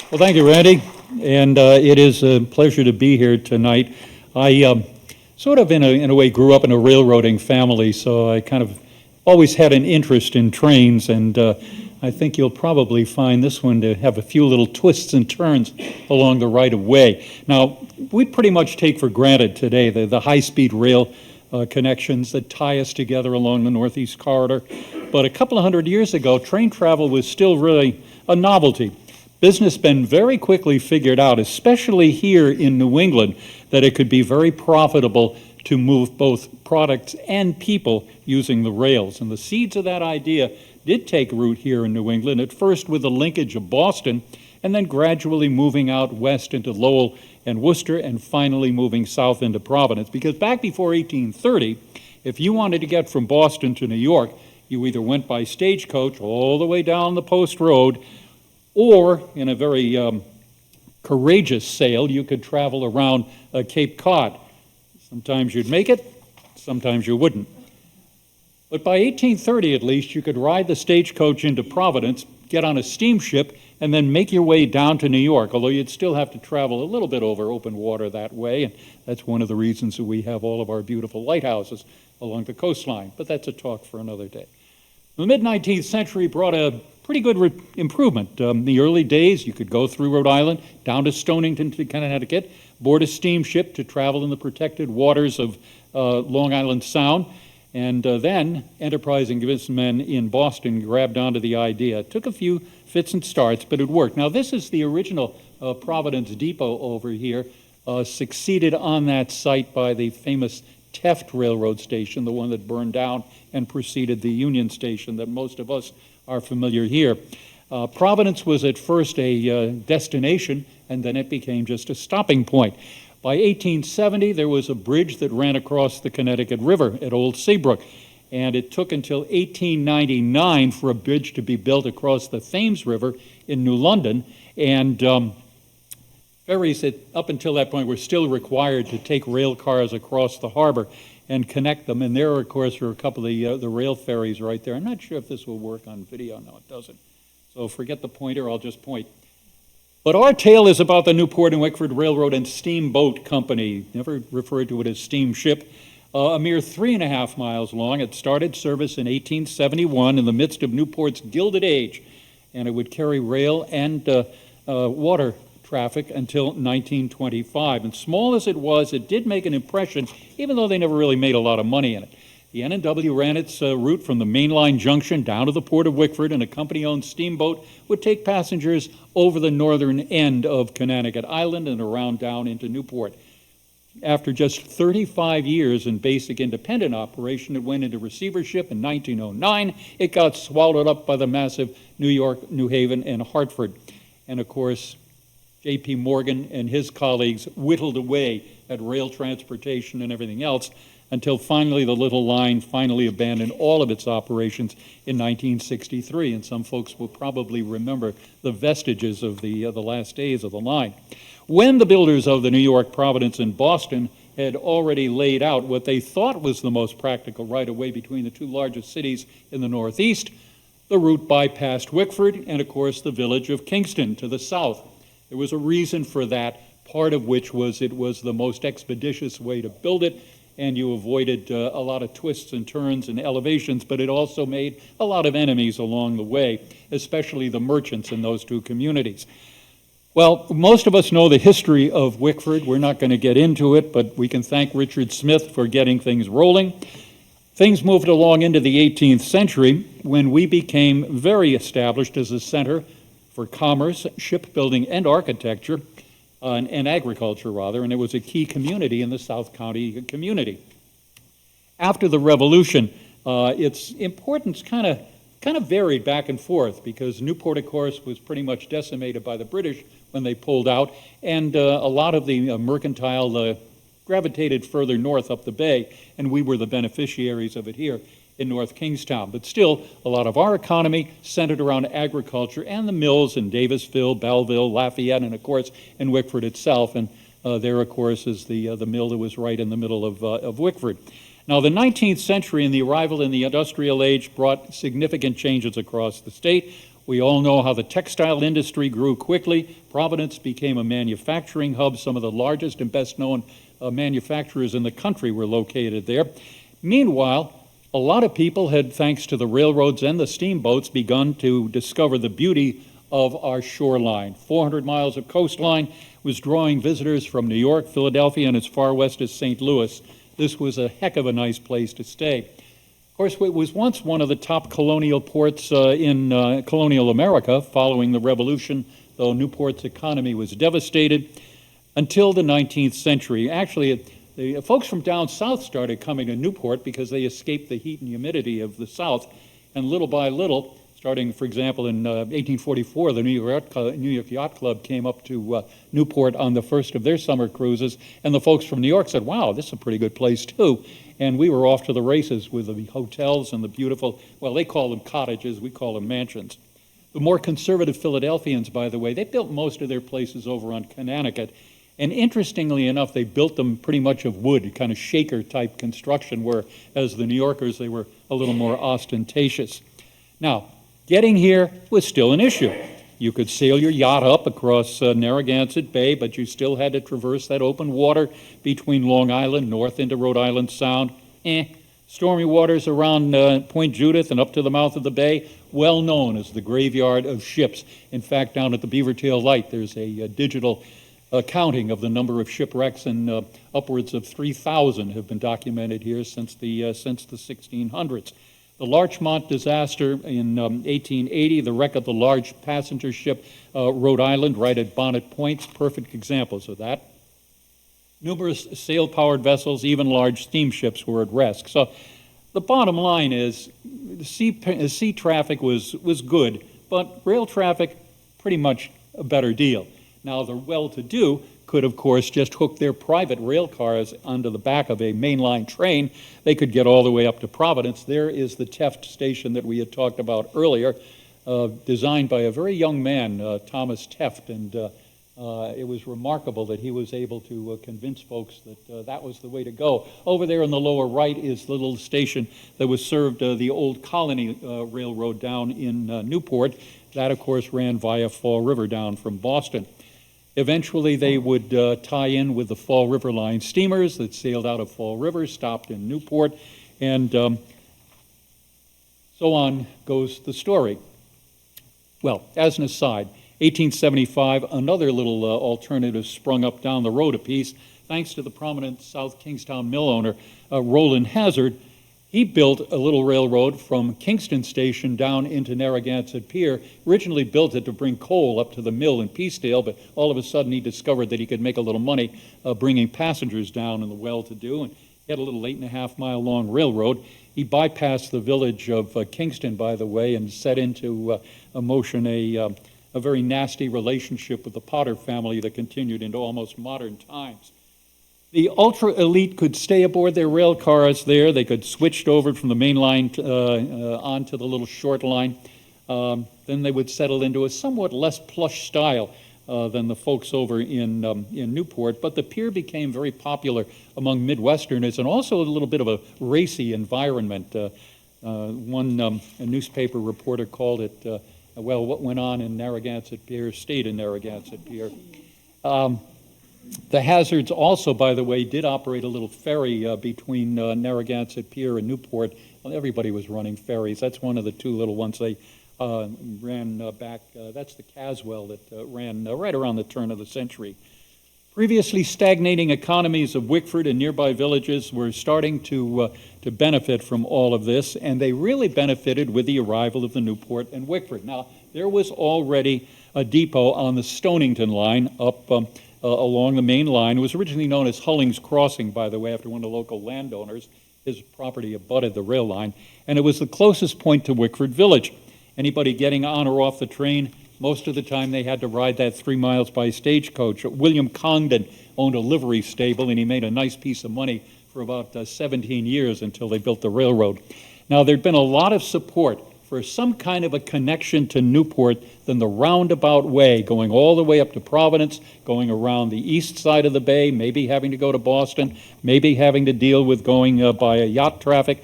Well, thank you, Randy, and it is a pleasure to be here tonight. I sort of, in a way, grew up in a railroading family, so I kind of always had an interest in trains, and I think you'll probably find this one to have a few little twists and turns along the right-of-way. Now, we pretty much take for granted today the high-speed rail connections that tie us together along the Northeast Corridor, but a couple of hundred years ago, train travel was still really a novelty. Business been very quickly figured out, especially here in New England, that it could be very profitable to move both products and people using the rails. And the seeds of that idea did take root here in New England, at first with the linkage of Boston, and then gradually moving out west into Lowell and Worcester, and finally moving south into Providence. Because back before 1830, if you wanted to get from Boston to New York, you either went by stagecoach all the way down the Post Road, or in a very courageous sail, you could travel around Cape Cod. Sometimes you'd make it, sometimes you wouldn't. But by 1830 at least, you could ride the stagecoach into Providence, get on a steamship, and then make your way down to New York, although you'd still have to travel a little bit over open water that way, and that's one of the reasons that we have all of our beautiful lighthouses along the coastline. But that's a talk for another day. The mid-19th century brought a pretty good improvement. In the early days, you could go through Rhode Island, down to Stonington to Connecticut, board a steamship to travel in the protected waters of Long Island Sound, and then enterprising businessmen in Boston grabbed onto the idea. It took a few fits and starts, but it worked. Now, this is the original Providence Depot over here, succeeded on that site by the famous Teft Railroad Station, the one that burned down and preceded the Union Station that most of us are familiar here. Providence was at first a destination, and then it became just a stopping point. By 1870, there was a bridge that ran across the Connecticut River at Old Seabrook, and it took until 1899 for a bridge to be built across the Thames River in New London, and ferries up until that point were still required to take rail cars across the harbor and connect them. And there, of course, are a couple of the rail ferries right there. I'm not sure if this will work on video. No, it doesn't. So forget the pointer, I'll just point. But our tale is about the Newport and Wickford Railroad and Steamboat Company, never referred to it as steamship. A mere 3.5 miles long. It started service in 1871 in the midst of Newport's Gilded Age, and it would carry rail and water traffic until 1925. And small as it was, it did make an impression, even though they never really made a lot of money in it. The N&W ran its route from the mainline junction down to the port of Wickford, and a company-owned steamboat would take passengers over the northern end of Connecticut Island and around down into Newport. After just 35 years in basic independent operation, it went into receivership in 1909. It got swallowed up by the massive New York, New Haven, and Hartford. And of course, J.P. Morgan and his colleagues whittled away at rail transportation and everything else until finally the little line finally abandoned all of its operations in 1963. And some folks will probably remember the vestiges of the last days of the line. When the builders of the New York, Providence, and Boston had already laid out what they thought was the most practical right-of-way between the two largest cities in the Northeast, the route bypassed Wickford and, of course, the village of Kingston to the south. There was a reason for that, part of which was it was the most expeditious way to build it, and you avoided a lot of twists and turns and elevations, but it also made a lot of enemies along the way, especially the merchants in those two communities. Well, most of us know the history of Wickford. We're not going to get into it, but we can thank Richard Smith for getting things rolling. Things moved along into the 18th century when we became very established as a center for commerce, shipbuilding, and architecture, and agriculture, rather, and it was a key community in the South County community. After the Revolution, its importance kind of varied back and forth because Newport, of course, was pretty much decimated by the British when they pulled out, and a lot of the mercantile gravitated further north up the bay, and we were the beneficiaries of it here in North Kingstown. But still, a lot of our economy centered around agriculture and the mills in Davisville, Belleville, Lafayette, and of course in Wickford itself. And there, of course, is the mill that was right in the middle of Wickford. Now, the 19th century and the arrival in the industrial age brought significant changes across the state. We all know how the textile industry grew quickly. Providence became a manufacturing hub. Some of the largest and best-known manufacturers in the country were located there. Meanwhile, a lot of people had, thanks to the railroads and the steamboats, begun to discover the beauty of our shoreline. 400 miles of coastline was drawing visitors from New York, Philadelphia, and as far west as St. Louis. This was a heck of a nice place to stay. Of course, it was once one of the top colonial ports in colonial America following the Revolution, though Newport's economy was devastated until the 19th century. Actually, the folks from down south started coming to Newport because they escaped the heat and humidity of the south, and little by little, starting, for example, in 1844, the New York Yacht Club came up to Newport on the first of their summer cruises, and the folks from New York said, wow, this is a pretty good place, too. And we were off to the races with the hotels and the beautiful, well, they call them cottages, we call them mansions. The more conservative Philadelphians, by the way, they built most of their places over on Connecticut. And interestingly enough, they built them pretty much of wood, kind of shaker-type construction, whereas the New Yorkers, they were a little more ostentatious. Now, getting here was still an issue. You could sail your yacht up across Narragansett Bay, but you still had to traverse that open water between Long Island, north into Rhode Island Sound. Stormy waters around Point Judith and up to the mouth of the bay, well known as the graveyard of ships. In fact, down at the Beavertail Light, there's a digital counting of the number of shipwrecks, and upwards of 3,000 have been documented here since the 1600s. The Larchmont disaster in 1880, the wreck of the large passenger ship Rhode Island right at Bonnet Point, perfect examples of that. Numerous sail-powered vessels, even large steamships, were at risk. So the bottom line is sea traffic was good, but rail traffic, pretty much a better deal. Now, the well-to-do could, of course, just hook their private rail cars onto the back of a mainline train. They could get all the way up to Providence. There is the Teft station that we had talked about earlier, designed by a very young man, Thomas Teft, and it was remarkable that he was able to convince folks that that was the way to go. Over there in the lower right is the little station that was served the old Colony Railroad down in Newport. That, of course, ran via Fall River down from Boston. Eventually, they would tie in with the Fall River Line steamers that sailed out of Fall River, stopped in Newport, and so on goes the story. Well, as an aside, 1875, another little alternative sprung up down the road a piece, thanks to the prominent South Kingstown mill owner, Roland Hazard. He built a little railroad from Kingston Station down into Narragansett Pier. Originally built it to bring coal up to the mill in Peacedale, but all of a sudden he discovered that he could make a little money bringing passengers down in the well-to-do, and he had a little 8.5-mile long railroad. He bypassed the village of Kingston, by the way, and set into motion a very nasty relationship with the Potter family that continued into almost modern times. The ultra-elite could stay aboard their rail cars there. They could switch over from the main line onto the little short line. Then they would settle into a somewhat less plush style than the folks over in Newport. But the pier became very popular among Midwesterners and also a little bit of a racy environment. One newspaper reporter called it, well, what went on in Narragansett Pier stayed in Narragansett Pier. The Hazards also, by the way, did operate a little ferry between Narragansett Pier and Newport. Well, everybody was running ferries. That's one of the two little ones they ran back. That's the Caswell that ran right around the turn of the century. Previously stagnating economies of Wickford and nearby villages were starting to benefit from all of this, and they really benefited with the arrival of the Newport and Wickford. Now, there was already a depot on the Stonington line up along the main line. It was originally known as Hulling's Crossing, by the way, after one of the local landowners. His property abutted the rail line, and it was the closest point to Wickford Village. Anybody getting on or off the train, most of the time they had to ride that 3 miles by stagecoach. William Congdon owned a livery stable, and he made a nice piece of money for about 17 years until they built the railroad. Now, there'd been a lot of support for some kind of a connection to Newport than the roundabout way, going all the way up to Providence, going around the east side of the bay, maybe having to go to Boston, maybe having to deal with going by a yacht traffic.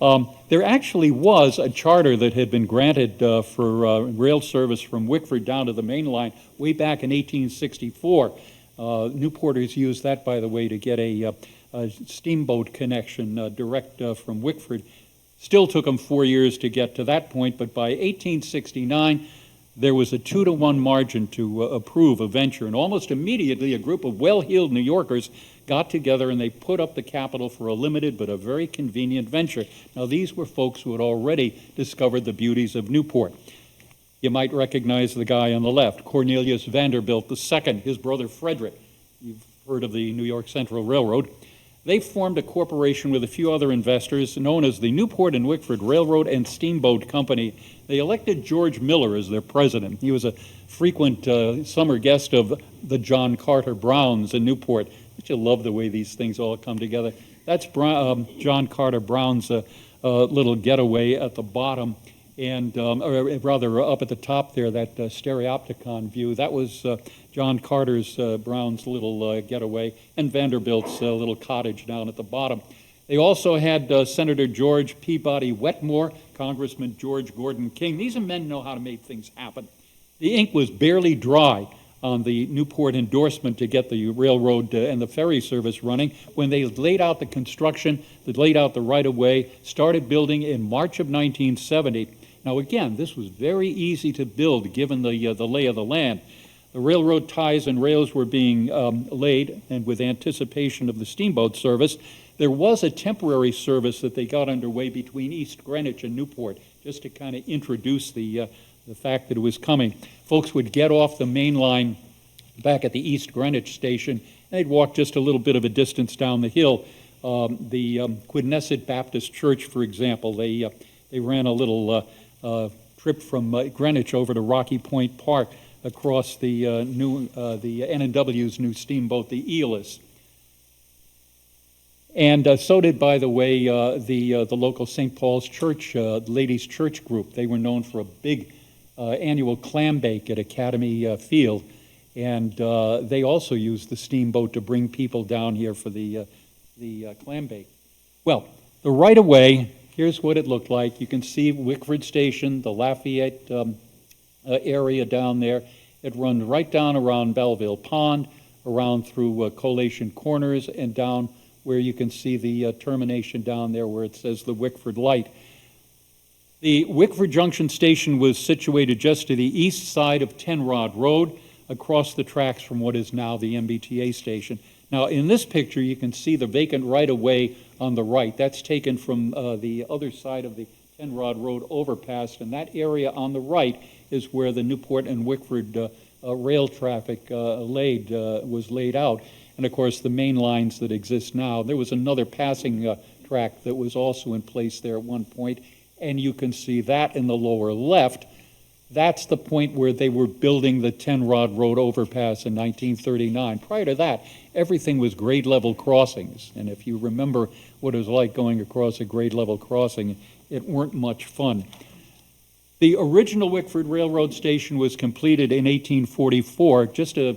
There There actually was a charter that had been granted for rail service from Wickford down to the main line way back in 1864. Newporters used that, by the way, to get a steamboat connection direct from Wickford. Still took them 4 years to get to that point, but by 1869, there was a 2-to-1 margin to approve a venture, and almost immediately a group of well-heeled New Yorkers got together and they put up the capital for a limited but a very convenient venture. Now, these were folks who had already discovered the beauties of Newport. You might recognize the guy on the left, Cornelius Vanderbilt II, his brother Frederick. You've heard of the New York Central Railroad. They formed a corporation with a few other investors known as the Newport and Wickford Railroad and Steamboat Company. They elected George Miller as their president. He was a frequent summer guest of the John Carter Browns in Newport. Don't you love the way these things all come together? That's John Carter Brown's little getaway at the bottom, and or rather up at the top there, that stereopticon view. That was John Carter's Brown's little getaway, and Vanderbilt's little cottage down at the bottom. They also had Senator George Peabody Wetmore, Congressman George Gordon King. These are men who know how to make things happen. The ink was barely dry on the Newport endorsement to get the railroad and the ferry service running when they laid out the construction, they laid out the right-of-way, started building in March of 1970. Now again, this was very easy to build given the lay of the land. The railroad ties and rails were being laid, and with anticipation of the steamboat service, there was a temporary service that they got underway between East Greenwich and Newport, just to kind of introduce the fact that it was coming. Folks would get off the main line back at the East Greenwich station, and they'd walk just a little bit of a distance down the hill. The Quidnesset Baptist Church, for example, they ran a little trip from Greenwich over to Rocky Point Park across the N&W's new steamboat, the Eolus. And so did, by the way, the local St. Paul's Church, Ladies' Church group. They were known for a big annual clam bake at Academy Field, and they also used the steamboat to bring people down here for the clam bake. Well, the right-of-way, here's what it looked like. You can see Wickford Station, the Lafayette area down there. It runs right down around Belleville Pond, around through Collation Corners, and down where you can see the termination down there where it says the Wickford Light. The Wickford Junction Station was situated just to the east side of Tenrod Road, across the tracks from what is now the MBTA station. Now, in this picture, you can see the vacant right-of-way on the right. That's taken from the other side of the Tenrod Road overpass, and that area on the right is where the Newport and Wickford rail traffic was laid out. And of course, the main lines that exist now. There was another passing track that was also in place there at one point, and you can see that in the lower left. That's the point where they were building the Tenrod Road overpass in 1939. Prior to that, everything was grade level crossings, and if you remember what it was like going across a grade level crossing, it weren't much fun. The original Wickford Railroad Station was completed in 1844, just a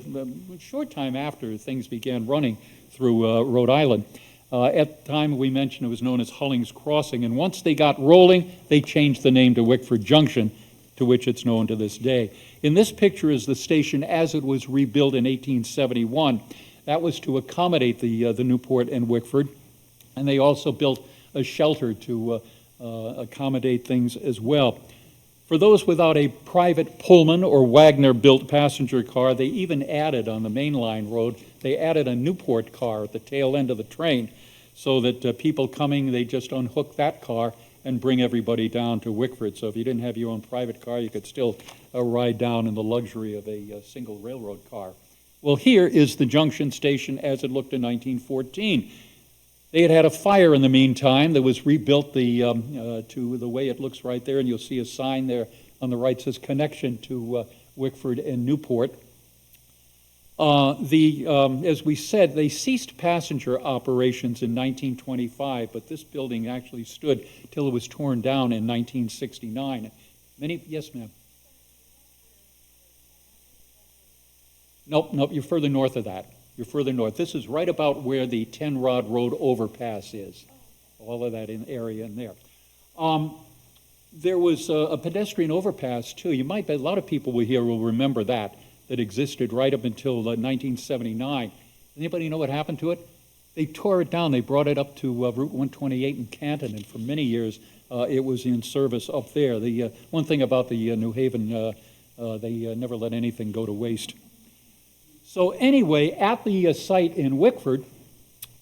short time after things began running through Rhode Island. At the time we mentioned it was known as Hulling's Crossing, and once they got rolling, they changed the name to Wickford Junction, to which it's known to this day. In this picture is the station as it was rebuilt in 1871. That was to accommodate the Newport and Wickford, and they also built a shelter to accommodate things as well. For those without a private Pullman or Wagner-built passenger car, they even added on the mainline road, they added a Newport car at the tail end of the train so that people coming, they just unhook that car and bring everybody down to Wickford. So if you didn't have your own private car, you could still ride down in the luxury of a single railroad car. Well, here is the junction station as it looked in 1914. They had had a fire in the meantime that was rebuilt to the way it looks right there, and you'll see a sign there on the right says connection to Wickford and Newport. As we said, they ceased passenger operations in 1925, but this building actually stood till it was torn down in 1969. Yes, ma'am. Nope, you're further north of that. You're further north. This is right about where the Tenrod Road overpass is. All of that area in there. There was a pedestrian overpass, too. A lot of people here will remember that existed right up until 1979. Anybody know what happened to it? They tore it down. They brought it up to Route 128 in Canton, and for many years it was in service up there. The one thing about the New Haven, they never let anything go to waste. So anyway, at the site in Wickford,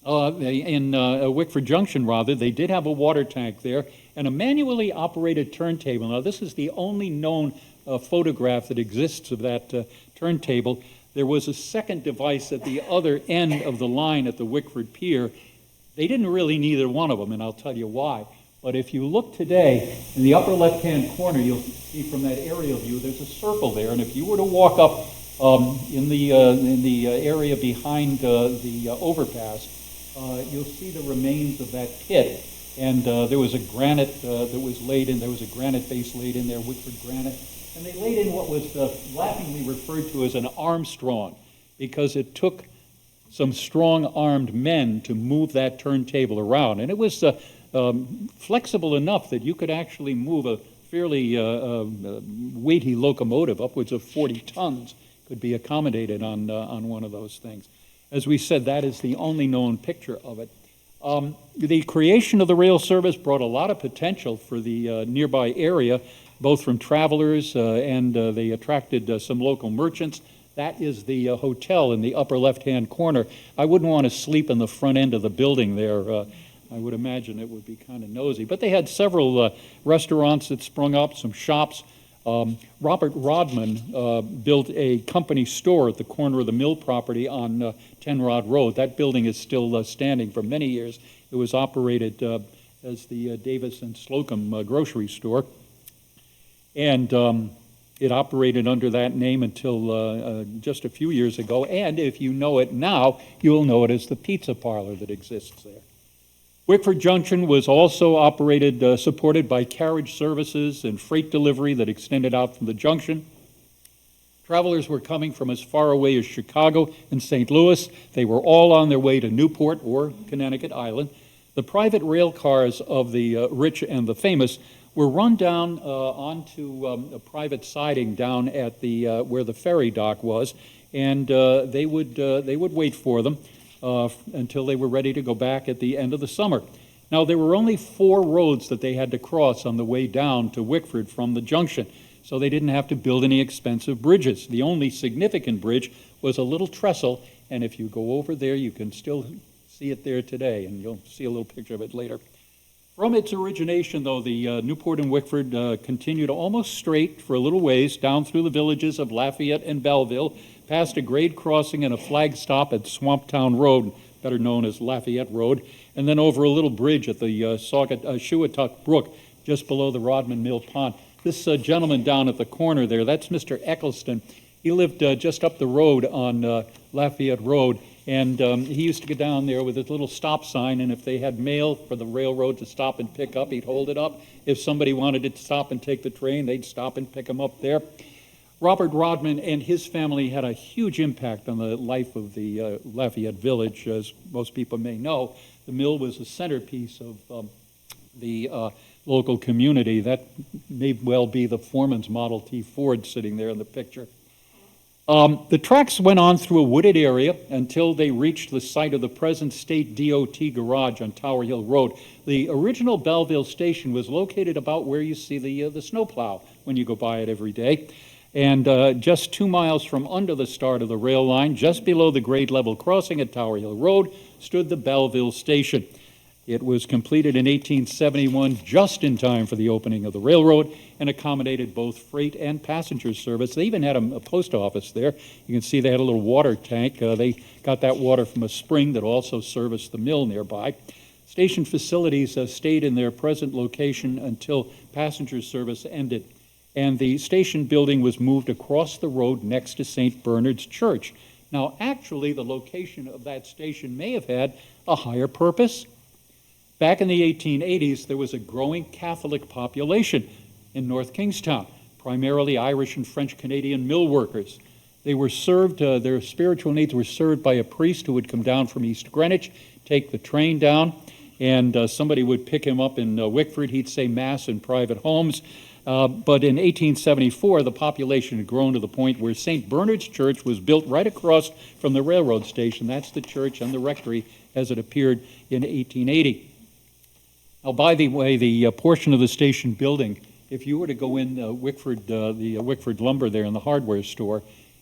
Wickford Junction rather, they did have a water tank there and a manually operated turntable. Now this is the only known photograph that exists of that turntable. There was a second device at the other end of the line at the Wickford Pier. They didn't really need either one of them, and I'll tell you why. But if you look today, in the upper left-hand corner, you'll see from that aerial view, there's a circle there, and if you were to walk up in the area behind the overpass, you'll see the remains of that pit. And there was a granite that was laid in. There was a granite base laid in there, Wickford granite. And they laid in what was laughingly referred to as an Armstrong, because it took some strong-armed men to move that turntable around. And it was flexible enough that you could actually move a fairly weighty locomotive, upwards of 40 tons, could be accommodated on one of those things. As we said, that is the only known picture of it. The creation of the rail service brought a lot of potential for the nearby area, both from travelers and they attracted some local merchants. That is the hotel in the upper left-hand corner. I wouldn't want to sleep in the front end of the building there. I would imagine it would be kind of nosy. But they had several restaurants that sprung up, some shops. Robert Rodman built a company store at the corner of the mill property on 10 Rod Road. That building is still standing for many years. It was operated as the Davis and Slocum grocery store. And it operated under that name until just a few years ago. And if you know it now, you'll know it as the pizza parlor that exists there. Wickford Junction was also operated, supported by carriage services and freight delivery that extended out from the junction. Travelers were coming from as far away as Chicago and St. Louis. They were all on their way to Newport or Connecticut Island. The private rail cars of the rich and the famous were run down onto a private siding down at the where the ferry dock was, and they would wait for them until they were ready to go back at the end of the summer. Now, there were only 4 roads that they had to cross on the way down to Wickford from the junction, so they didn't have to build any expensive bridges. The only significant bridge was a little trestle, and if you go over there, you can still see it there today, and you'll see a little picture of it later. From its origination, though, the Newport and Wickford continued almost straight for a little ways down through the villages of Lafayette and Belleville, past a grade crossing and a flag stop at Swamptown Road, better known as Lafayette Road, and then over a little bridge at the Shuatuck Brook, just below the Rodman Mill Pond. This gentleman down at the corner there, that's Mr. Eccleston. He lived just up the road on Lafayette Road, and he used to go down there with his little stop sign, and if they had mail for the railroad to stop and pick up, he'd hold it up. If somebody wanted to stop and take the train, they'd stop and pick him up there. Robert Rodman and his family had a huge impact on the life of the Lafayette Village, as most people may know. The mill was a centerpiece of the local community. That may well be the Foreman's Model T Ford sitting there in the picture. The tracks went on through a wooded area until they reached the site of the present state DOT garage on Tower Hill Road. The original Belleville station was located about where you see the snowplow when you go by it every day. And just 2 miles from under the start of the rail line, just below the grade level crossing at Tower Hill Road, stood the Belleville station. It was completed in 1871, just in time for the opening of the railroad, and accommodated both freight and passenger service. They even had a post office there. You can see they had a little water tank. They got that water from a spring that also serviced the mill nearby. Station facilities stayed in their present location until passenger service ended, and the station building was moved across the road next to St. Bernard's Church. Now, actually, the location of that station may have had a higher purpose. Back in the 1880s, there was a growing Catholic population in North Kingstown, primarily Irish and French Canadian mill workers. They were served, their spiritual needs were served by a priest who would come down from East Greenwich, take the train down, and somebody would pick him up in Wickford. He'd say Mass in private homes. But in 1874, the population had grown to the point where St. Bernard's Church was built right across from the railroad station. That's the church and the rectory as it appeared in 1880. Now, by the way, the portion of the station building, if you were to go in Wickford, the Wickford lumber there in the hardware store,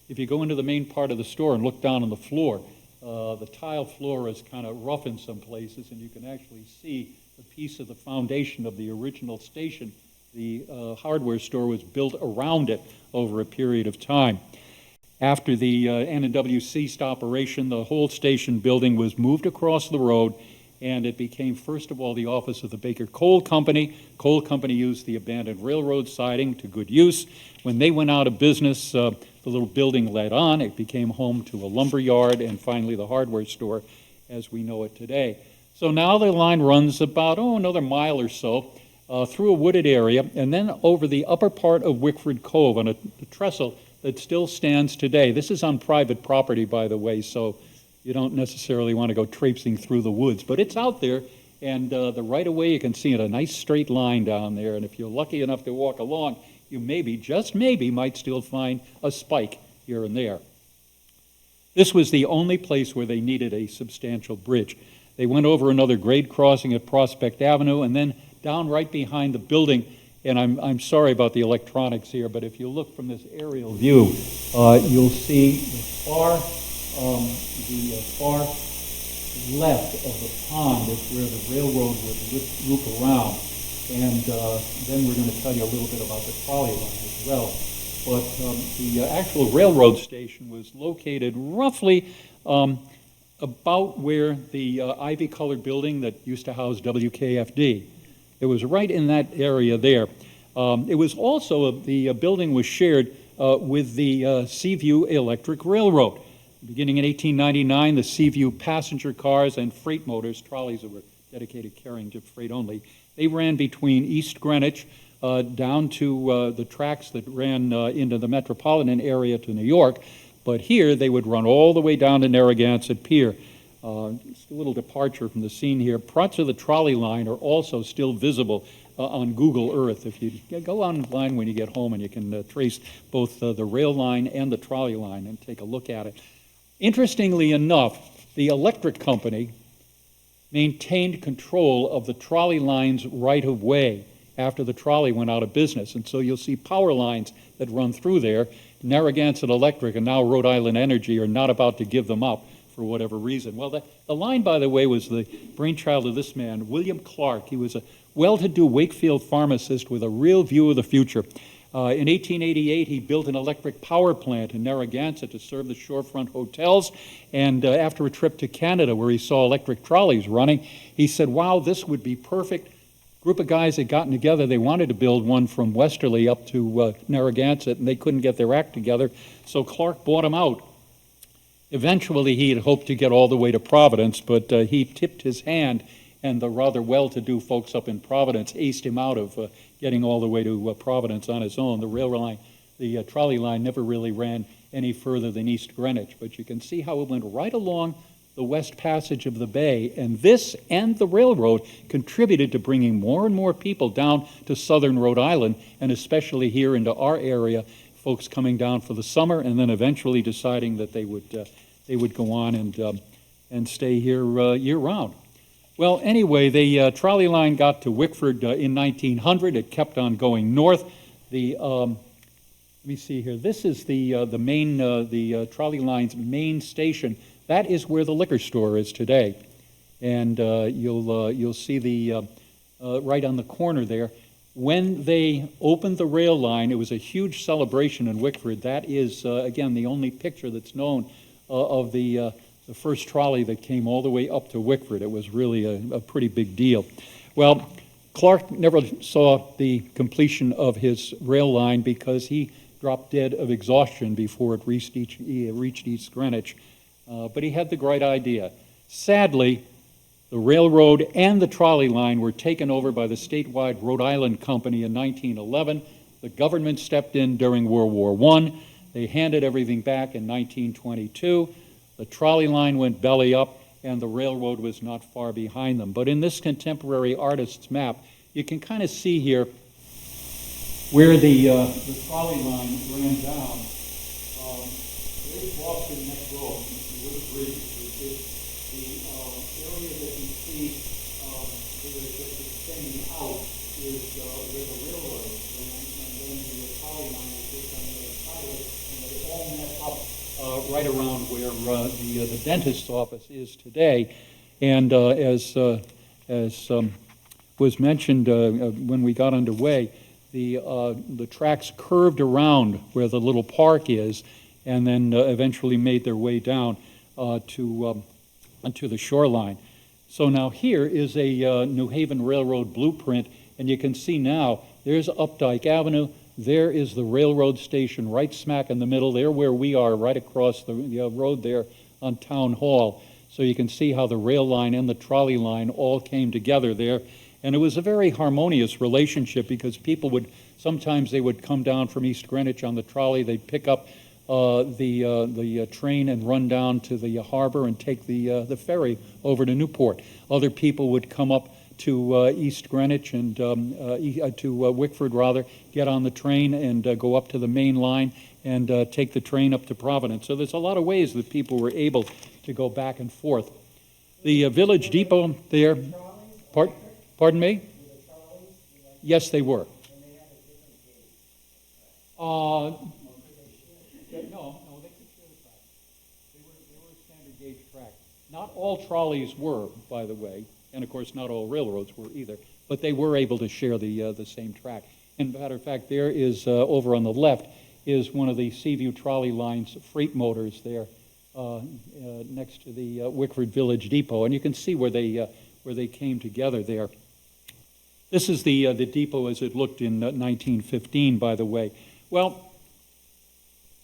if you go into the main part of the store and look down on the floor, the tile floor is kind of rough in some places, and you can actually see a piece of the foundation of the original station. The hardware store was built around it over a period of time. After the N&W ceased operation, the whole station building was moved across the road, and it became, first of all, the office of the Baker Coal Company. Coal Company used the abandoned railroad siding to good use. When they went out of business, the little building led on. It became home to a lumber yard and finally the hardware store as we know it today. So now the line runs about, another mile or so through a wooded area and then over the upper part of Wickford Cove on a trestle that still stands today. This is on private property, by the way, so you don't necessarily want to go traipsing through the woods, but it's out there, and the right-of-way, you can see it, a nice straight line down there, and if you're lucky enough to walk along, you maybe, just maybe, might still find a spike here and there. This was the only place where they needed a substantial bridge. They went over another grade crossing at Prospect Avenue, and then down right behind the building, and I'm sorry about the electronics here, but if you look from this aerial view, you'll see the far left of the pond is where the railroad would loop around. And then we're going to tell you a little bit about the trolley line as well. But the actual railroad station was located roughly about where the ivy-colored building that used to house WKFD. It was right in that area there. It was also, the building was shared with the Seaview Electric Railroad. Beginning in 1899, the Seaview passenger cars and freight motors, trolleys that were dedicated carrying to freight only, they ran between East Greenwich down to the tracks that ran into the metropolitan area to New York, but here they would run all the way down to Narragansett Pier. Just a little departure from the scene here. Parts of the trolley line are also still visible on Google Earth. If you go online when you get home and you can trace both the rail line and the trolley line and take a look at it. Interestingly enough, the electric company maintained control of the trolley line's right-of-way after the trolley went out of business. And so you'll see power lines that run through there. Narragansett Electric and now Rhode Island Energy are not about to give them up for whatever reason. Well, the line, by the way, was the brainchild of this man, William Clark. He was a well-to-do Wakefield pharmacist with a real view of the future. In 1888, he built an electric power plant in Narragansett to serve the shorefront hotels. And after a trip to Canada where he saw electric trolleys running, he said, wow, this would be perfect. Group of guys had gotten together. They wanted to build one from Westerly up to Narragansett, and they couldn't get their act together. So Clark bought them out. Eventually, he had hoped to get all the way to Providence, but he tipped his hand, and the rather well-to-do folks up in Providence aced him out of getting all the way to Providence on his own. The railroad line, the trolley line never really ran any further than East Greenwich, but you can see how it went right along the west passage of the bay, and this and the railroad contributed to bringing more and more people down to southern Rhode Island, and especially here into our area, folks coming down for the summer and then eventually deciding that they would go on and stay here year-round. Well, anyway, the trolley line got to Wickford in 1900. It kept on going north. Let me see here. This is the main, the trolley line's main station. That is where the liquor store is today, and you'll see the right on the corner there. When they opened the rail line, it was a huge celebration in Wickford. That is, again, the only picture that's known of the first trolley that came all the way up to Wickford. It was really a pretty big deal. Well, Clark never saw the completion of his rail line because he dropped dead of exhaustion before it reached East Greenwich. But he had the great idea. Sadly, the railroad and the trolley line were taken over by the statewide Rhode Island Company in 1911. The government stepped in during World War I. They handed everything back in 1922. The trolley line went belly up, and the railroad was not far behind them. But in this contemporary artist's map, you can kind of see here where the trolley line ran down. There's Boston Neck Road, Wood Bridge, which is the area that you see there that's extending out is where the railroad ran, and then the trolley line is just on the other side of it, and they all met up right around where the dentist's office is today. And as was mentioned when we got underway, the tracks curved around where the little park is, and then eventually made their way down to the shoreline. So now here is a New Haven Railroad blueprint, and you can see now there's Updike Avenue. There is the railroad station right smack in the middle. There where we are, right across the road there on Town Hall. So you can see how the rail line and the trolley line all came together there. And it was a very harmonious relationship because people would, sometimes they would come down from East Greenwich on the trolley, they'd pick up the train and run down to the harbor and take the ferry over to Newport. Other people would come up to East Greenwich and to Wickford rather, get on the train and go up to the main line and take the train up to Providence. So there's a lot of ways that people were able to go back and forth. The village depot there, pardon me? Yes, they were. No, they could share the track. They were a standard gauge track. Not all trolleys were, by the way, and of course not all railroads were either, but they were able to share the same track. And matter of fact, there is, over on the left, is one of the Seaview trolley lines freight motors there next to the Wickford Village Depot, and you can see where they came together there. This is the depot as it looked in 1915, by the way. Well,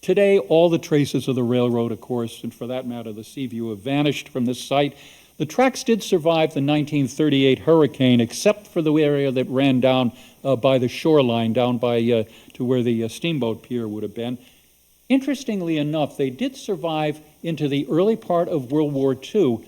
today all the traces of the railroad, of course, and for that matter the Seaview, have vanished from this site. The tracks did survive the 1938 hurricane, except for the area that ran down by the shoreline, down by to where the steamboat pier would have been. Interestingly enough, they did survive into the early part of World War II.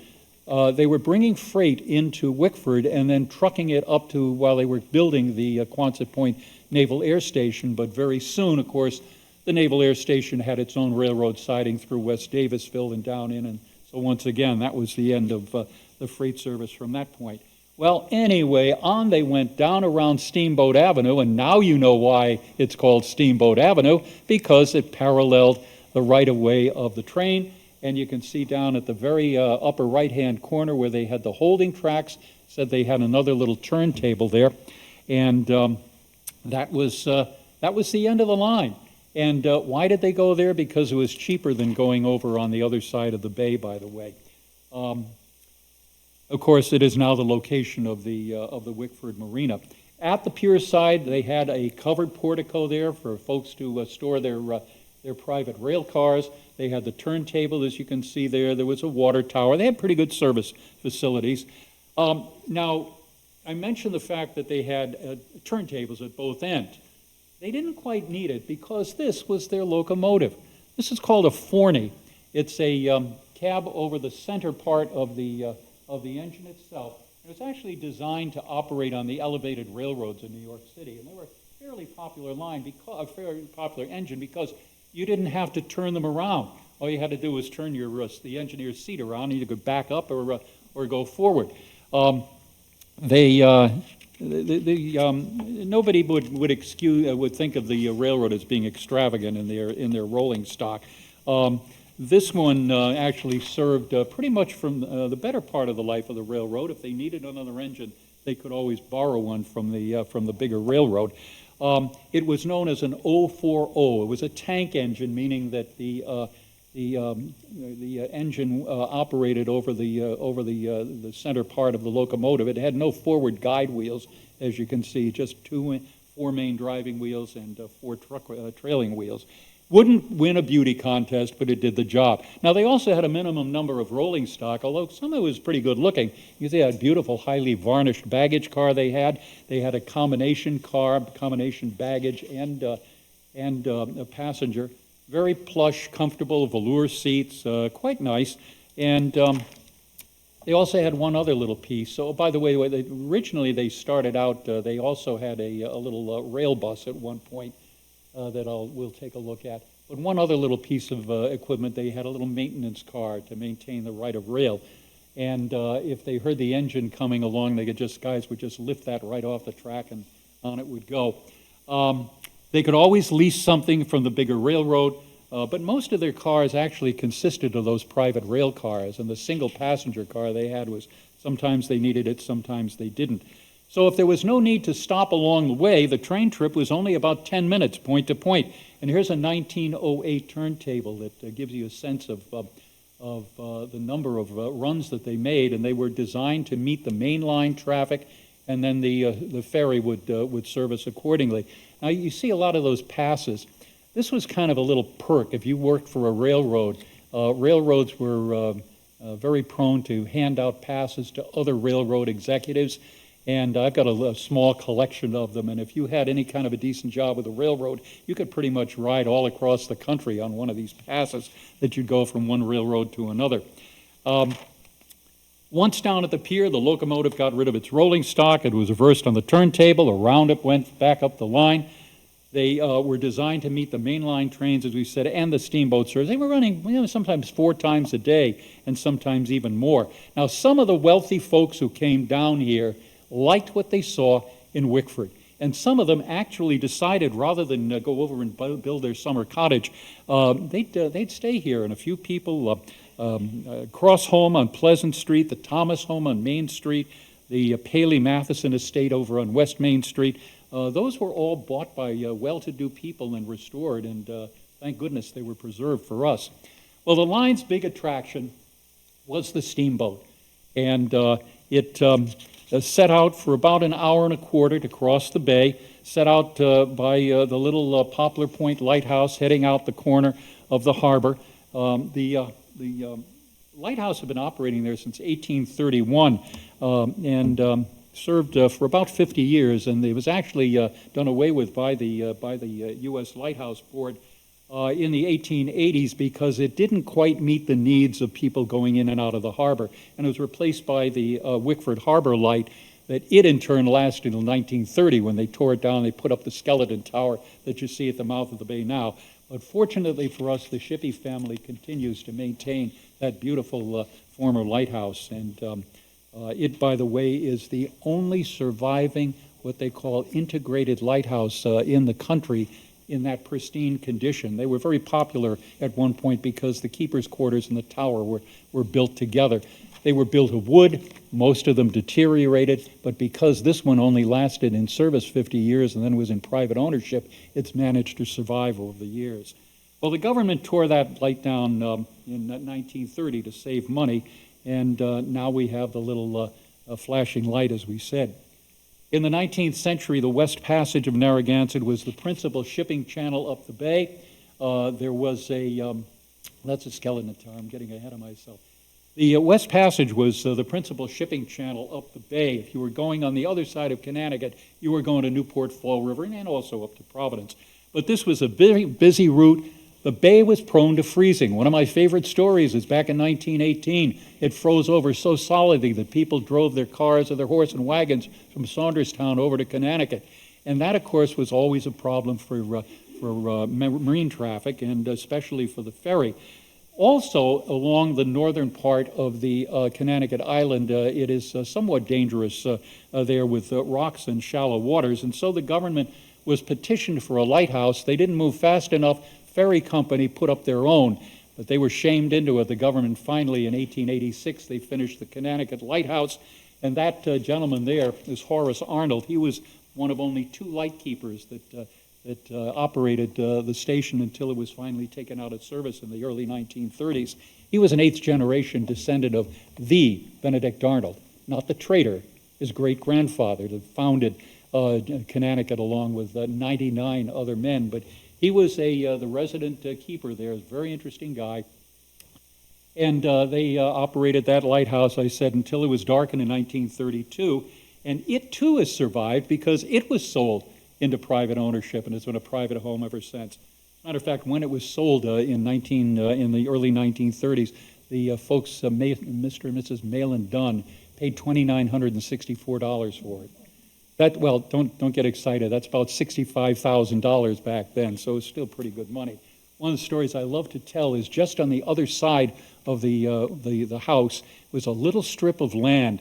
They were bringing freight into Wickford and then trucking it up to, while they were building the Quonset Point Naval Air Station, but very soon, of course, the Naval Air Station had its own railroad siding through West Davisville and down in, and so once again, that was the end of the freight service from that point. Well, anyway, on they went down around Steamboat Avenue, and now you know why it's called Steamboat Avenue, because it paralleled the right-of-way of the train. And you can see down at the very upper right-hand corner where they had the holding tracks, said they had another little turntable there, and that was the end of the line. And why did they go there? Because it was cheaper than going over on the other side of the bay, by the way. Of course, it is now the location of the Wickford Marina. At the pier side, they had a covered portico there for folks to store their private rail cars. They had the turntable, as you can see there. There was a water tower. They had pretty good service facilities. Now, I mentioned the fact that they had turntables at both ends. They didn't quite need it because this was their locomotive. This is called a forney. It's a cab over the center part of the engine itself. It was actually designed to operate on the elevated railroads in New York City, and they were a fairly popular line, because a fairly popular engine, because you didn't have to turn them around. All you had to do was turn the engineer's seat around, and you could back up or go forward. Nobody would think of the railroad as being extravagant in their rolling stock. This one actually served pretty much from the better part of the life of the railroad. If they needed another engine, they could always borrow one from the bigger railroad. It was known as an 040. It was a tank engine, meaning that the engine operated over the center part of the locomotive. It had no forward guide wheels, as you can see, just four main driving wheels and four trailing wheels. Wouldn't win a beauty contest, but it did the job. Now, they also had a minimum number of rolling stock, although some of it was pretty good looking. You see that beautiful, highly varnished baggage car they had. They had a combination car, combination baggage and a passenger. Very plush, comfortable, velour seats, quite nice. And They also had one other little piece. So, by the way, originally they started out, they also had a little rail bus at one point that we'll take a look at. But one other little piece of equipment, they had a little maintenance car to maintain the right of rail. And if they heard the engine coming along, guys would just lift that right off the track and on it would go. They could always lease something from the bigger railroad, but most of their cars actually consisted of those private rail cars, and the single passenger car they had was sometimes they needed it, sometimes they didn't. So if there was no need to stop along the way, the train trip was only about 10 minutes, point to point. And here's a 1908 turntable that gives you a sense of the number of runs that they made, and they were designed to meet the mainline traffic, and then the ferry would service accordingly. Now you see a lot of those passes. This was kind of a little perk if you worked for a railroad. Railroads were very prone to hand out passes to other railroad executives, and I've got a small collection of them, and if you had any kind of a decent job with a railroad, you could pretty much ride all across the country on one of these passes that you'd go from one railroad to another. Once down at the pier, the locomotive got rid of its rolling stock. It was reversed on the turntable. Around it went back up the line. They were designed to meet the mainline trains, as we said, and the steamboat service. They were running sometimes 4 times a day and sometimes even more. Now, some of the wealthy folks who came down here liked what they saw in Wickford. And some of them actually decided, rather than go over and build their summer cottage, they'd stay here. And a few people, Cross Home on Pleasant Street, the Thomas Home on Main Street, the Paley Matheson Estate over on West Main Street, those were all bought by well-to-do people and restored, and thank goodness they were preserved for us. Well, the line's big attraction was the steamboat, and it set out for about an hour and a quarter to cross the bay, set out by the little Poplar Point Lighthouse heading out the corner of the harbor. The lighthouse had been operating there since 1831 and served for about 50 years, and it was actually done away with by the U.S. Lighthouse Board in the 1880s because it didn't quite meet the needs of people going in and out of the harbor, and it was replaced by the Wickford Harbor Light that it in turn lasted until 1930 when they tore it down. They put up the skeleton tower that you see at the mouth of the bay now. But fortunately for us, the Shippey family continues to maintain that beautiful former lighthouse, and it, by the way, is the only surviving what they call integrated lighthouse in the country in that pristine condition. They were very popular at one point because the keeper's quarters and the tower were built together. They were built of wood, most of them deteriorated, but because this one only lasted in service 50 years and then was in private ownership, it's managed to survive over the years. Well, the government tore that light down in 1930 to save money, and now we have the little flashing light, as we said. In the 19th century, the West Passage of Narragansett was the principal shipping channel up the bay. There was that's a skeleton tower, I'm getting ahead of myself. The West Passage was the principal shipping channel up the bay. If you were going on the other side of Connecticut, you were going to Newport Fall River and also up to Providence. But this was a very busy route. The bay was prone to freezing. One of my favorite stories is back in 1918. It froze over so solidly that people drove their cars or their horse and wagons from Saunderstown over to Connecticut. And that, of course, was always a problem for marine traffic, and especially for the ferry. Also, along the northern part of the Connecticut Island, it is somewhat dangerous there with rocks and shallow waters. And so the government was petitioned for a lighthouse. They didn't move fast enough. Ferry company put up their own, but they were shamed into it. The government finally, in 1886, they finished the Connecticut Lighthouse, and that gentleman there is Horace Arnold. He was one of only 2 lightkeepers that operated the station until it was finally taken out of service in the early 1930s. He was an 8th-generation descendant of the Benedict Arnold, not the traitor, his great-grandfather that founded Connecticut along with 99 other men. But he was the resident keeper there, a very interesting guy. And they operated that lighthouse, I said, until it was darkened in 1932. And it, too, has survived because it was sold into private ownership, and it's been a private home ever since. Matter of fact, when it was sold in the early 1930s, the folks, Mr. and Mrs. Malin Dunn, paid $2,964 for it. That, well, don't get excited. That's about $65,000 back then, so it's still pretty good money. One of the stories I love to tell is just on the other side of the house was a little strip of land,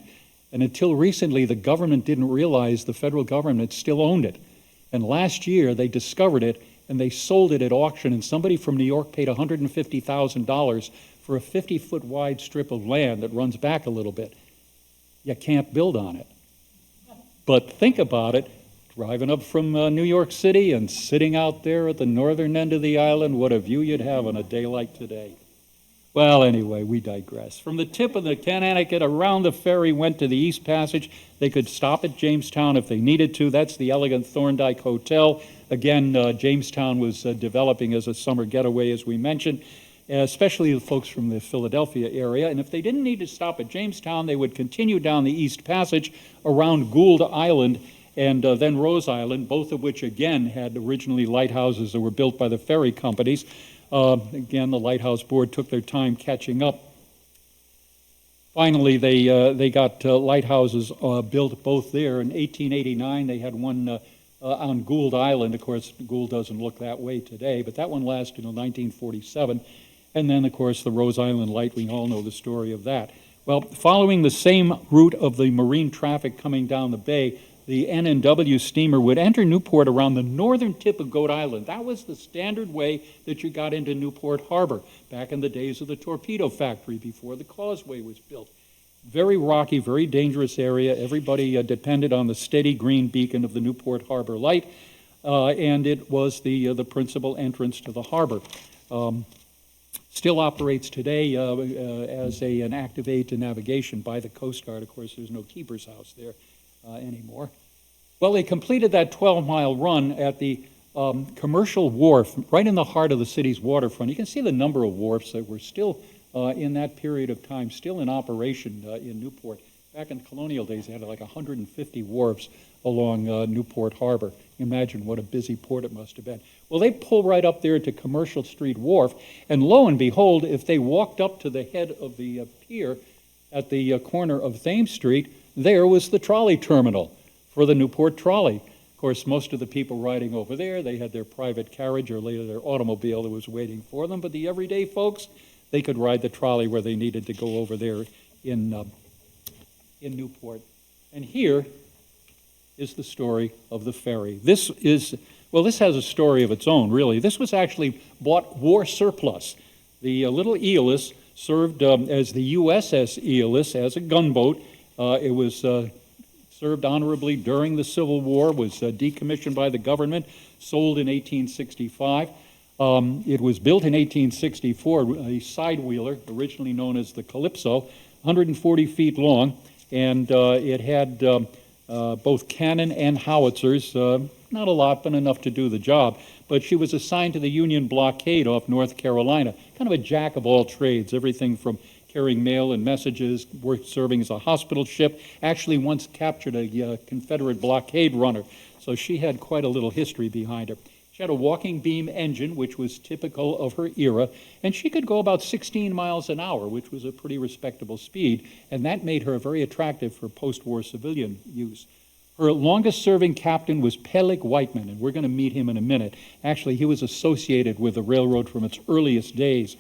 and until recently the government didn't realize the federal government still owned it. And last year they discovered it and they sold it at auction, and somebody from New York paid $150,000 for a 50-foot wide strip of land that runs back a little bit. You can't build on it. But think about it, driving up from New York City and sitting out there at the northern end of the island, what a view you'd have on a day like today. Well, anyway, we digress. From the tip of the Connecticut around the ferry went to the East Passage. They could stop at Jamestown if they needed to. That's the elegant Thorndike Hotel. Again, Jamestown was developing as a summer getaway, as we mentioned, especially the folks from the Philadelphia area. And if they didn't need to stop at Jamestown, they would continue down the East Passage around Gould Island and then Rose Island, both of which, again, had originally lighthouses that were built by the ferry companies. Again, the Lighthouse Board took their time catching up. Finally, they got lighthouses built both there. In 1889, they had one on Gould Island. Of course, Gould doesn't look that way today, but that one lasted until 1947. And then, of course, the Rose Island Light, we all know the story of that. Well, following the same route of the marine traffic coming down the bay, the N&W steamer would enter Newport around the northern tip of Goat Island. That was the standard way that you got into Newport Harbor back in the days of the torpedo factory before the causeway was built. Very rocky, very dangerous area. Everybody depended on the steady green beacon of the Newport Harbor Light, and it was the principal entrance to the harbor. Still operates today as an active aid to navigation by the Coast Guard. Of course, there's no keeper's house there anymore. Well, they completed that 12-mile run at the commercial wharf right in the heart of the city's waterfront. You can see the number of wharfs that were still in that period of time, still in operation in Newport. Back in colonial days, they had like 150 wharfs along Newport Harbor. Imagine what a busy port it must have been. Well, they pull right up there to Commercial Street Wharf, and lo and behold, if they walked up to the head of the pier at the corner of Thames Street, there was the trolley terminal for the Newport Trolley. Of course, most of the people riding over there, they had their private carriage or later their automobile that was waiting for them, but the everyday folks, they could ride the trolley where they needed to go over there in Newport. And here is the story of the ferry. This has a story of its own, really. This was actually bought war surplus. The little Eolus served as the USS Eolus as a gunboat. It was served honorably during the Civil War, was decommissioned by the government, sold in 1865. It was built in 1864, a side-wheeler, originally known as the Calypso, 140 feet long, and it had both cannon and howitzers, not a lot, but enough to do the job. But she was assigned to the Union blockade off North Carolina, kind of a jack of all trades, everything from carrying mail and messages, serving as a hospital ship, actually once captured a Confederate blockade runner. So she had quite a little history behind her. She had a walking beam engine, which was typical of her era, and she could go about 16 miles an hour, which was a pretty respectable speed, and that made her very attractive for post-war civilian use. Her longest-serving captain was Peleg Whiteman, and we're going to meet him in a minute. Actually, he was associated with the railroad from its earliest days.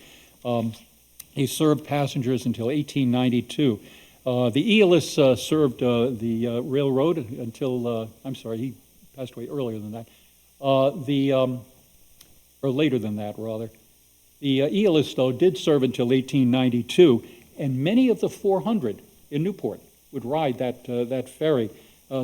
He served passengers until 1892. The Eolus served the railroad until, he passed away earlier than that. Or later than that, rather. The Eolus, though, did serve until 1892, and many of the 400 in Newport would ride that ferry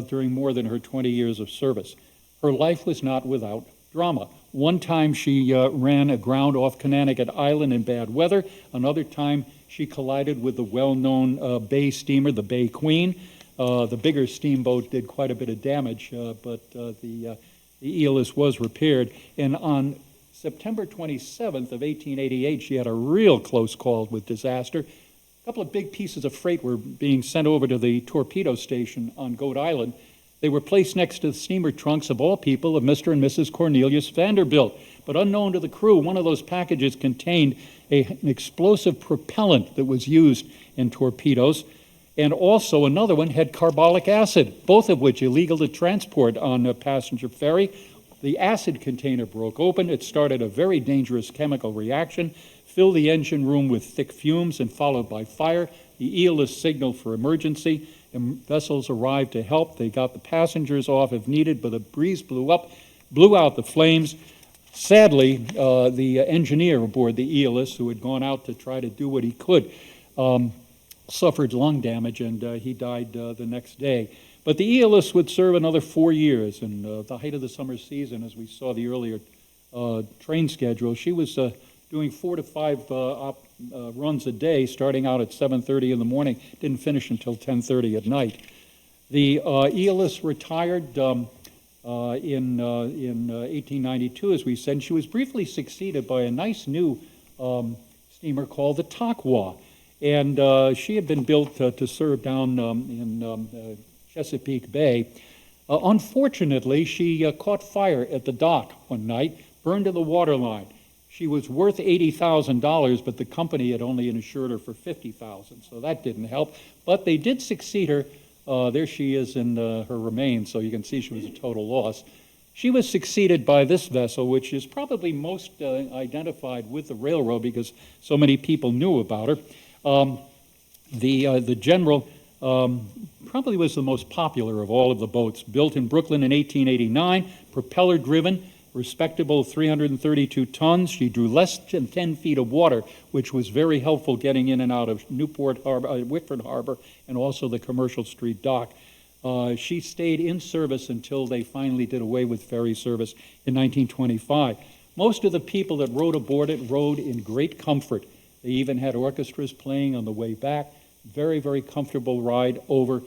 during more than her 20 years of service. Her life was not without drama. One time she ran aground off Connecticut Island in bad weather. Another time she collided with the well-known bay steamer, the Bay Queen. The bigger steamboat did quite a bit of damage, but the Eolus was repaired. And on September 27th of 1888, she had a real close call with disaster. A couple of big pieces of freight were being sent over to the torpedo station on Goat Island. They were placed next to the steamer trunks of all people of Mr. and Mrs. Cornelius Vanderbilt. But unknown to the crew, one of those packages contained an explosive propellant that was used in torpedoes, and also another one had carbolic acid, both of which illegal to transport on a passenger ferry. The acid container broke open. It started a very dangerous chemical reaction, filled the engine room with thick fumes, and followed by fire. The ELS signaled for emergency, and vessels arrived to help. They got the passengers off if needed, but a breeze blew out the flames. Sadly, the engineer aboard the ELS, who had gone out to try to do what he could, suffered lung damage, and he died the next day. But the ELS would serve another 4 years, and the height of the summer season, as we saw the earlier train schedule, she was doing 4 to 5 runs a day, starting out at 7:30 in the morning, didn't finish until 10:30 at night. The ELS retired in 1892, as we said. She was briefly succeeded by a nice new steamer called the Takwa, and she had been built to serve down in Chesapeake Bay. Unfortunately, she caught fire at the dock one night, burned to the waterline. She was worth $80,000, but the company had only insured her for $50,000, so that didn't help. But they did succeed her. There she is in her remains, so you can see she was a total loss. She was succeeded by this vessel, which is probably most identified with the railroad because so many people knew about her. The General probably was the most popular of all of the boats. Built in Brooklyn in 1889, propeller-driven, respectable 332 tons. She drew less than 10 feet of water, which was very helpful getting in and out of Newport Harbor, Wickford Harbor, and also the Commercial Street dock. She stayed in service until they finally did away with ferry service in 1925. Most of the people that rode aboard it rode in great comfort. They even had orchestras playing on the way back. Very, very comfortable ride over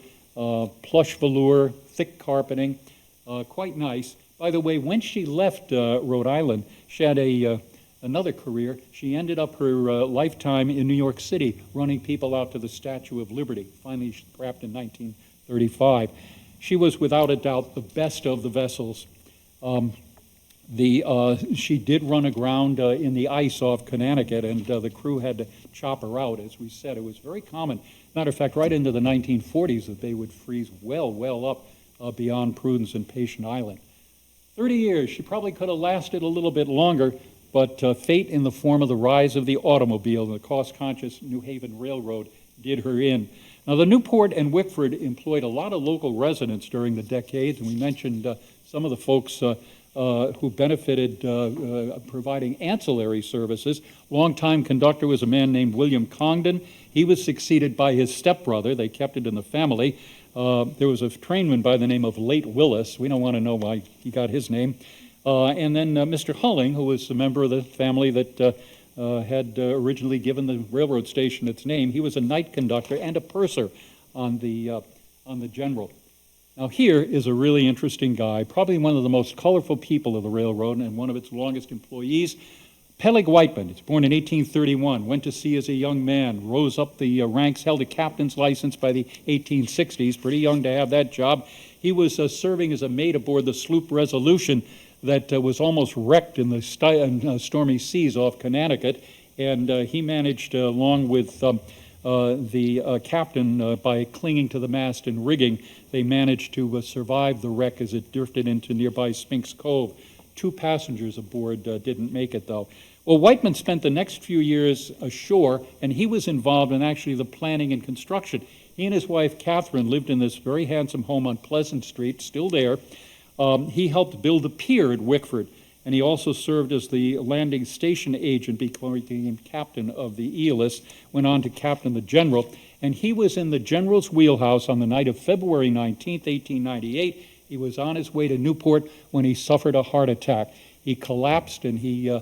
plush velour, thick carpeting, quite nice. By the way, when she left Rhode Island, she had another career. She ended up her lifetime in New York City, running people out to the Statue of Liberty. Finally, she scrapped in 1935. She was, without a doubt, the best of the vessels. She did run aground in the ice off Connecticut, and the crew had to chop her out. As we said, it was very common. Matter of fact, right into the 1940s, that they would freeze well up beyond Prudence and Patient Island. 30 years, she probably could have lasted a little bit longer, but fate in the form of the rise of the automobile and the cost-conscious New Haven Railroad did her in. Now, the Newport and Wickford employed a lot of local residents during the decades, and we mentioned some of the folks who benefited providing ancillary services. Longtime conductor was a man named William Congdon. He was succeeded by his stepbrother. They kept it in the family. There was a trainman by the name of Late Willis. We don't want to know why he got his name. And then Mr. Hulling, who was a member of the family that had originally given the railroad station its name. He was a night conductor and a purser on the General. Now here is a really interesting guy, probably one of the most colorful people of the railroad and one of its longest employees. Peleg Whiteman, he's born in 1831, went to sea as a young man, rose up the ranks, held a captain's license by the 1860s, pretty young to have that job. He was serving as a mate aboard the sloop Resolution that was almost wrecked in the stormy seas off Connecticut, and he managed, along with the captain, by clinging to the mast and rigging, they managed to survive the wreck as it drifted into nearby Spinks Cove. 2 passengers aboard didn't make it, though. Well, Whiteman spent the next few years ashore, and he was involved in actually the planning and construction. He and his wife, Catherine, lived in this very handsome home on Pleasant Street, still there. He helped build the pier at Wickford, and he also served as the landing station agent before he became captain of the ELS, went on to captain the General, and he was in the General's wheelhouse on the night of February 19th, 1898. He was on his way to Newport when he suffered a heart attack. He collapsed, and he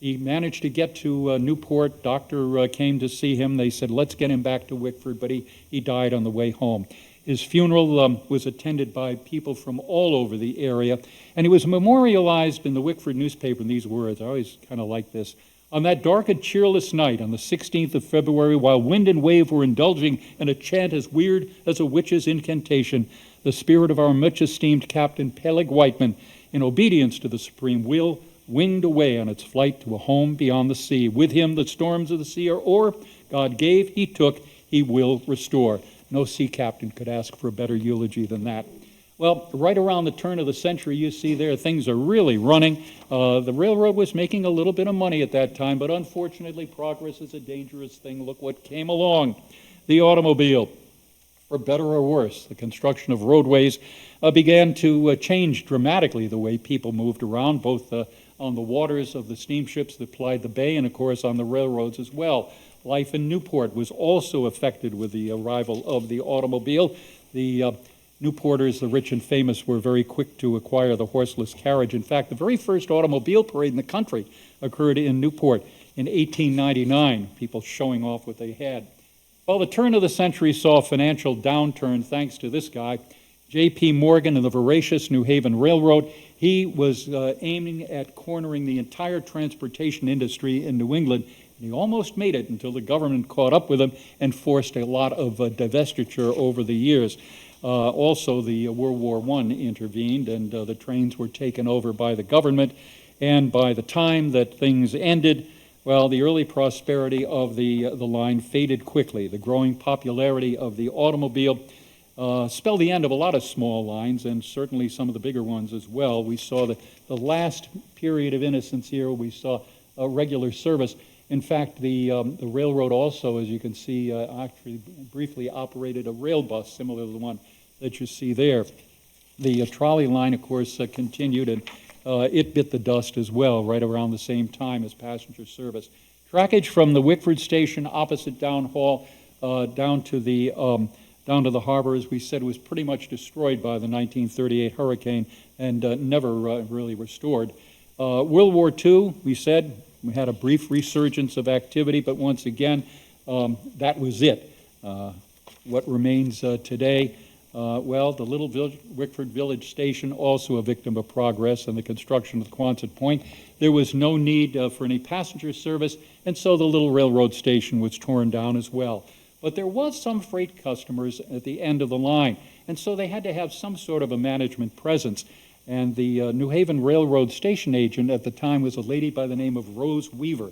managed to get to Newport. Doctor came to see him. They said, let's get him back to Wickford, but he died on the way home. His funeral was attended by people from all over the area, and he was memorialized in the Wickford newspaper in these words. I always kind of like this. On that dark and cheerless night, on the 16th of February, while wind and wave were indulging in a chant as weird as a witch's incantation, the spirit of our much esteemed Captain Peleg Whiteman, in obedience to the supreme will, winged away on its flight to a home beyond the sea. With him the storms of the sea are o'er. God gave, he took, he will restore. No sea captain could ask for a better eulogy than that. Well, right around the turn of the century, you see there, things are really running. The railroad was making a little bit of money at that time, but unfortunately, progress is a dangerous thing. Look what came along. The automobile. For better or worse, the construction of roadways began to change dramatically the way people moved around, both on the waters of the steamships that plied the bay and, of course, on the railroads as well. Life in Newport was also affected with the arrival of the automobile. The Newporters, the rich and famous, were very quick to acquire the horseless carriage. In fact, the very first automobile parade in the country occurred in Newport in 1899, people showing off what they had. Well, the turn of the century saw a financial downturn thanks to this guy, J.P. Morgan and the voracious New Haven Railroad. He was aiming at cornering the entire transportation industry in New England, and he almost made it until the government caught up with him and forced a lot of divestiture over the years. Also, the World War I intervened, and the trains were taken over by the government, and by the time that things ended, well, the early prosperity of the line faded quickly. The growing popularity of the automobile spelled the end of a lot of small lines, and certainly some of the bigger ones as well. We saw the last period of innocence here. We saw a regular service. In fact, the railroad also, as you can see, actually briefly operated a rail bus similar to the one that you see there. The trolley line, of course, continued, and it bit the dust as well, right around the same time as passenger service. Trackage from the Wickford station opposite Down Hall down to the harbor, as we said, was pretty much destroyed by the 1938 hurricane and never really restored. World War II, we said, we had a brief resurgence of activity, but once again, that was it. What remains today? Well, the little Wickford Village Station, also a victim of progress and the construction of the Quonset Point. There was no need for any passenger service, and so the little railroad station was torn down as well. But there was some freight customers at the end of the line, and so they had to have some sort of a management presence. And the New Haven Railroad station agent at the time was a lady by the name of Rose Weaver.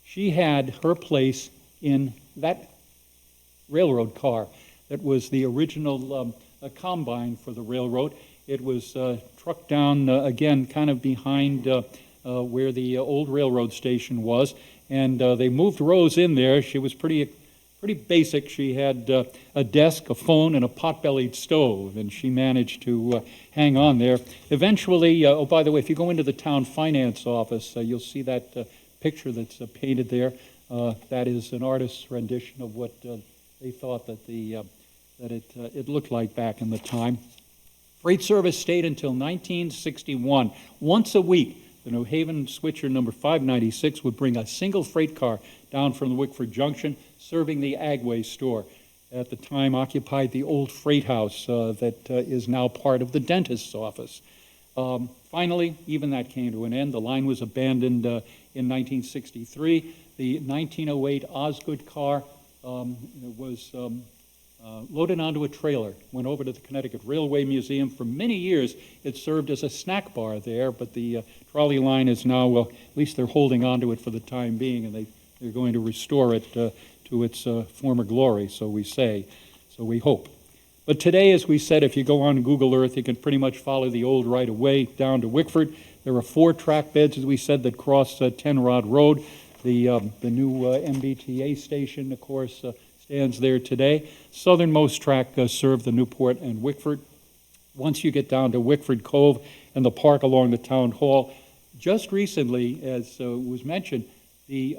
She had her place in that railroad car that was the original combine for the railroad. It was trucked down, again, kind of behind where the old railroad station was, and they moved Rose in there. She was pretty basic. She had a desk, a phone, and a pot-bellied stove, and she managed to hang on there. Eventually, oh, by the way, if you go into the town finance office, you'll see that picture that's painted there. That is an artist's rendition of what they thought that it looked like back in the time. Freight service stayed until 1961. Once a week, the New Haven switcher number 596 would bring a single freight car down from the Wickford Junction, serving the Agway store. At the time, occupied the old freight house that is now part of the dentist's office. Finally, even that came to an end. The line was abandoned in 1963. The 1908 Osgood car was loaded onto a trailer, went over to the Connecticut Railway Museum. For many years, it served as a snack bar there, but the trolley line is now, well, at least they're holding on to it for the time being, and they're going to restore it to its former glory, so we say, so we hope. But today, as we said, if you go on Google Earth, you can pretty much follow the old right-of-way down to Wickford. There are 4 track beds, as we said, that cross 10 Rod Road. The new MBTA station, of course, stands there today. Southernmost track served the Newport and Wickford. Once you get down to Wickford Cove and the park along the town hall, just recently, as was mentioned, the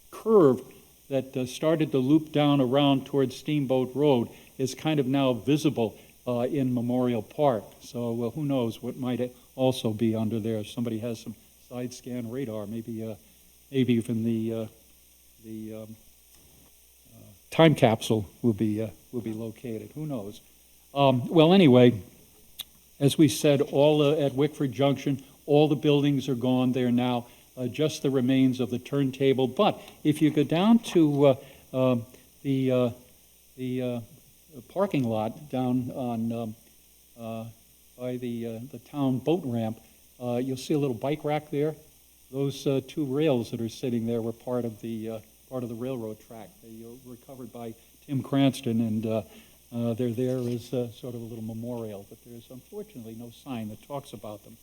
curve that started to loop down around towards Steamboat Road is kind of now visible in Memorial Park. So who knows what might also be under there. If somebody has some side scan radar, maybe even the time capsule will be located. Who knows? Well, anyway, as we said, all at Wickford Junction, all the buildings are gone there now. Just the remains of the turntable. But if you go down to the parking lot down on by the town boat ramp, You'll see a little bike rack there. Those two rails that are sitting there were part of the railroad track. They were recovered by Tim Cranston, and they're there as sort of a little memorial, but there's unfortunately no sign that talks about them.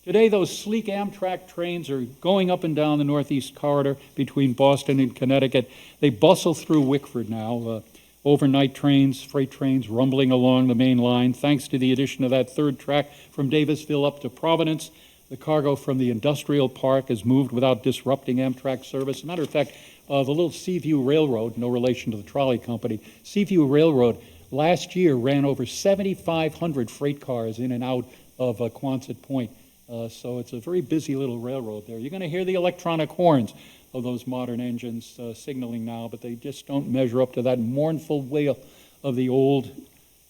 Today, those sleek Amtrak trains are going up and down the Northeast Corridor between Boston and Connecticut. They bustle through Wickford now. Overnight trains, freight trains rumbling along the main line. Thanks to the addition of that third track from Davisville up to Providence, the cargo from the industrial park has moved without disrupting Amtrak service. As a matter of fact, the little Seaview Railroad, no relation to the trolley company, Seaview Railroad last year ran over 7,500 freight cars in and out of Quonset Point. So it's a very busy little railroad there. You're going to hear the electronic horns of those modern engines signaling now, but they just don't measure up to that mournful wail of the old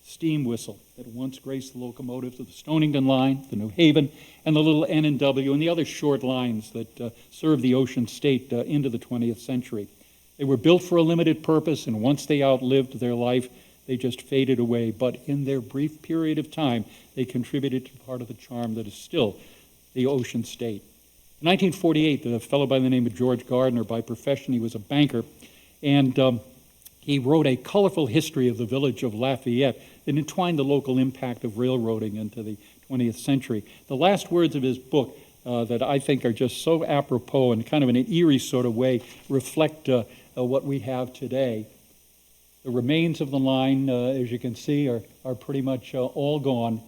steam whistle that once graced the locomotives of the Stonington line, the New Haven, and the little N&W, and the other short lines that served the ocean state into the 20th century. They were built for a limited purpose, and once they outlived their life, they just faded away. But in their brief period of time, they contributed to part of the charm that is still the ocean state. In 1948, a fellow by the name of George Gardner, by profession he was a banker, and he wrote a colorful history of the village of Lafayette that entwined the local impact of railroading into the 20th century. The last words of his book that I think are just so apropos and kind of in an eerie sort of way reflect what we have today. The remains of the line, as you can see, are pretty much all gone.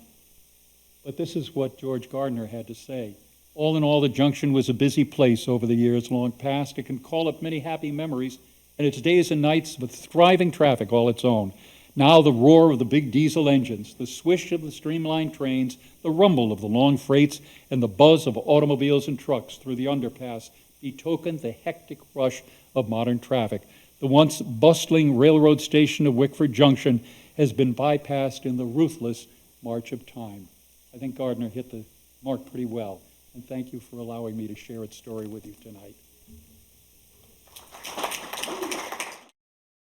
But this is what George Gardner had to say. All in all, the junction was a busy place over the years long past. It can call up many happy memories, and its days and nights with thriving traffic all its own. Now the roar of the big diesel engines, the swish of the streamlined trains, the rumble of the long freights, and the buzz of automobiles and trucks through the underpass betoken the hectic rush of modern traffic. The once bustling railroad station of Wickford Junction has been bypassed in the ruthless march of time. I think Gardner hit the mark pretty well, and thank you for allowing me to share its story with you tonight.